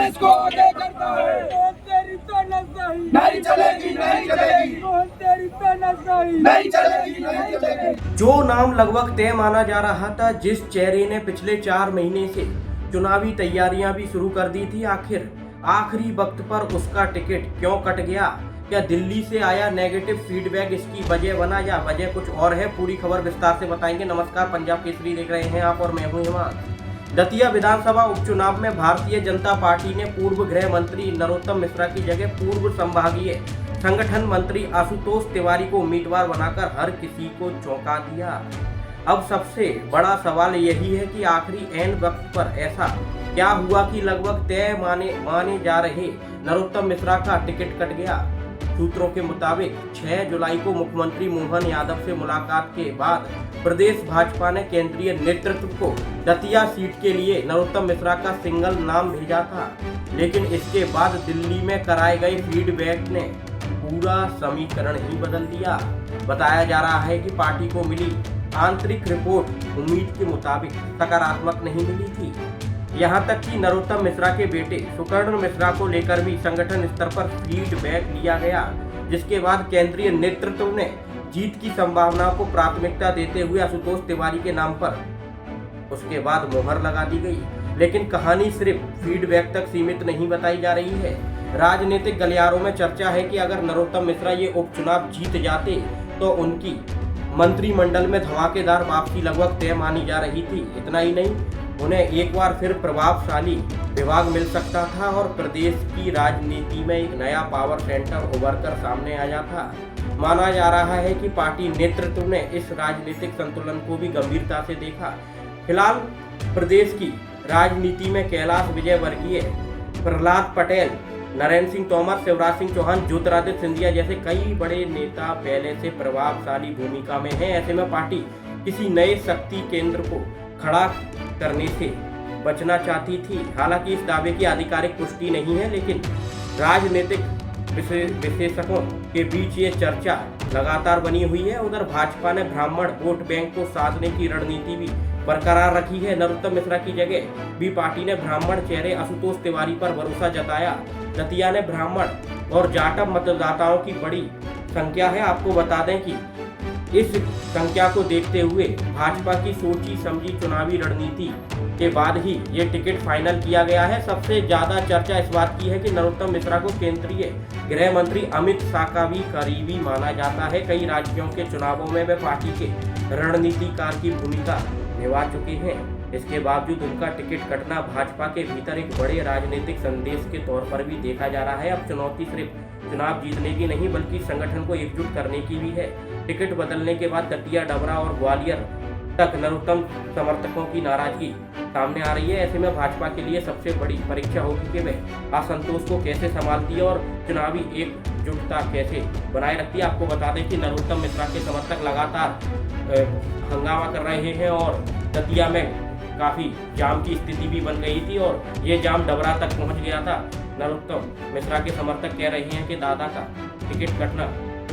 किसको आगे करता है? तेरी तानाशाही नहीं चलेगी, नहीं चलेगी, तेरी तानाशाही नहीं चलेगी, नहीं चलेगी। जो नाम लगभग तय माना जा रहा था, जिस चेहरे ने पिछले 4 महीने से चुनावी तैयारियां भी शुरू कर दी थी, आखिर आखिरी वक्त पर उसका टिकट क्यों कट गया? क्या दिल्ली से आया नेगेटिव फीडबैक इसकी वजह बना या वजह कुछ और है? पूरी खबर विस्तार से बताएंगे। नमस्कार, पंजाब केसरी देख रहे हैं आप और मैं हूं हिमांशु। दतिया विधानसभा उपचुनाव में भारतीय जनता पार्टी ने पूर्व गृह मंत्री नरोत्तम मिश्रा की जगह पूर्व संभागीय संगठन मंत्री आशुतोष तिवारी को उम्मीदवार बनाकर हर किसी को चौंका दिया। अब सबसे बड़ा सवाल यही है कि आखिरी ऐन वक्त पर ऐसा क्या हुआ कि लगभग तय माने जा रहे नरोत्तम मिश्रा का टिकट कट गया। सूत्रों के मुताबिक 6 जुलाई को मुख्यमंत्री मोहन यादव से मुलाकात के बाद प्रदेश भाजपा ने केंद्रीय नेतृत्व को दतिया सीट के लिए नरोत्तम मिश्रा का सिंगल नाम भेजा था, लेकिन इसके बाद दिल्ली में कराए गए फीडबैक ने पूरा समीकरण ही बदल दिया। बताया जा रहा है कि पार्टी को मिली आंतरिक रिपोर्ट उम्मीद के मुताबिक सकारात्मक नहीं मिली थी। यहाँ तक कि नरोत्तम मिश्रा के बेटे सुकर्ण मिश्रा को लेकर भी संगठन स्तर पर फीडबैक लिया गया, जिसके बाद केंद्रीय नेतृत्व ने जीत की संभावना को प्राथमिकता देते हुए आशुतोष तिवारी के नाम पर उसके बाद मोहर लगा दी गई। लेकिन कहानी सिर्फ फीडबैक तक सीमित नहीं बताई जा रही है। राजनीतिक गलियारों में चर्चा है कि अगर नरोत्तम मिश्रा ये उपचुनाव जीत जाते तो उनकी मंत्रिमंडल में धमाकेदार वापसी लगभग तय मानी जा रही थी। इतना ही नहीं, उन्हें एक बार फिर प्रभावशाली विभाग मिल सकता था और प्रदेश की राजनीति में एक नया पावर सेंटर उभर कर सामने आ जाता। माना जा रहा है कि पार्टी नेतृत्व ने इस राजनीतिक संतुलन को भी गंभीरता से देखा। फिलहाल प्रदेश की राजनीति में कैलाश विजयवर्गीय, प्रहलाद पटेल, नरेंद्र सिंह तोमर, शिवराज सिंह चौहान, ज्योतिरादित्य सिंधिया जैसे कई बड़े नेता पहले से प्रभावशाली भूमिका में हैं। ऐसे में पार्टी किसी नए शक्ति केंद्र को खड़ा करने से बचना चाहती थी। हालांकि इस दावे की आधिकारिक पुष्टि नहीं है, लेकिन राजनीतिक विशेषज्ञों के बीच ये चर्चा लगातार बनी हुई है। उधर भाजपा ने ब्राह्मण वोट बैंक को साधने की रणनीति भी बरकरार रखी है। नरोत्तम मिश्रा की जगह भी पार्टी ने ब्राह्मण चेहरे आशुतोष तिवारी पर भरोसा जताया। दतिया ने ब्राह्मण और जाटव मतदाताओं की बड़ी संख्या है। आपको बता दें कि इस संख्या को देखते हुए भाजपा की सोची समझी चुनावी रणनीति के बाद ही ये टिकट फाइनल किया गया है। सबसे ज्यादा चर्चा इस बात की है कि नरोत्तम मिश्रा को केंद्रीय गृह मंत्री अमित शाह का भी करीबी माना जाता है। कई राज्यों के चुनावों में वे पार्टी के रणनीतिकार की भूमिका निभा चुके हैं। इसके बावजूद उनका टिकट कटना भाजपा के भीतर एक बड़े राजनीतिक संदेश के तौर पर भी देखा जा रहा है। अब चुनौती सिर्फ चुनाव जीतने की नहीं बल्कि संगठन को एकजुट करने की भी है। टिकट बदलने के बाद दतिया, डबरा और ग्वालियर तक नरोत्तम समर्थकों की नाराजगी सामने आ रही है। ऐसे में भाजपा के लिए सबसे बड़ी परीक्षा होगी कि वे असंतोष को कैसे संभालती है और चुनावी एकजुटता कैसे बनाए रखती है। आपको बता दें कि नरोत्तम मिश्रा के समर्थक लगातार हंगामा कर रहे हैं और दतिया में काफ़ी जाम की स्थिति भी बन गई थी और ये जाम डबरा तक पहुंच गया था। नरोत्तम मिश्रा के समर्थक कह रहे हैं कि दादा का टिकट कटना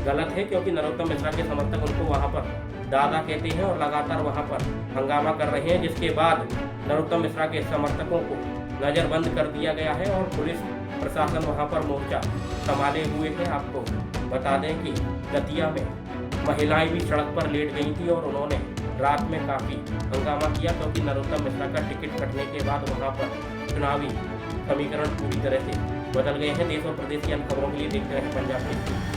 गलत है, क्योंकि नरोत्तम मिश्रा के समर्थक उनको वहां पर दादा कहते हैं और लगातार वहां पर हंगामा कर रहे हैं, जिसके बाद नरोत्तम मिश्रा के समर्थकों को नज़रबंद कर दिया गया है और पुलिस प्रशासन वहां पर मोर्चा संभाले हुए है। आपको बता दें कि दतिया में महिलाएं भी सड़क पर लेट गई थी और उन्होंने रात में काफ़ी हंगामा किया, क्योंकि नरोत्तम मिश्रा का टिकट कटने के बाद वहां पर चुनावी समीकरण पूरी तरह से बदल गए हैं। देश और प्रदेश की अन्य खबरों के लिए देखते रहें पंजाब केसरी।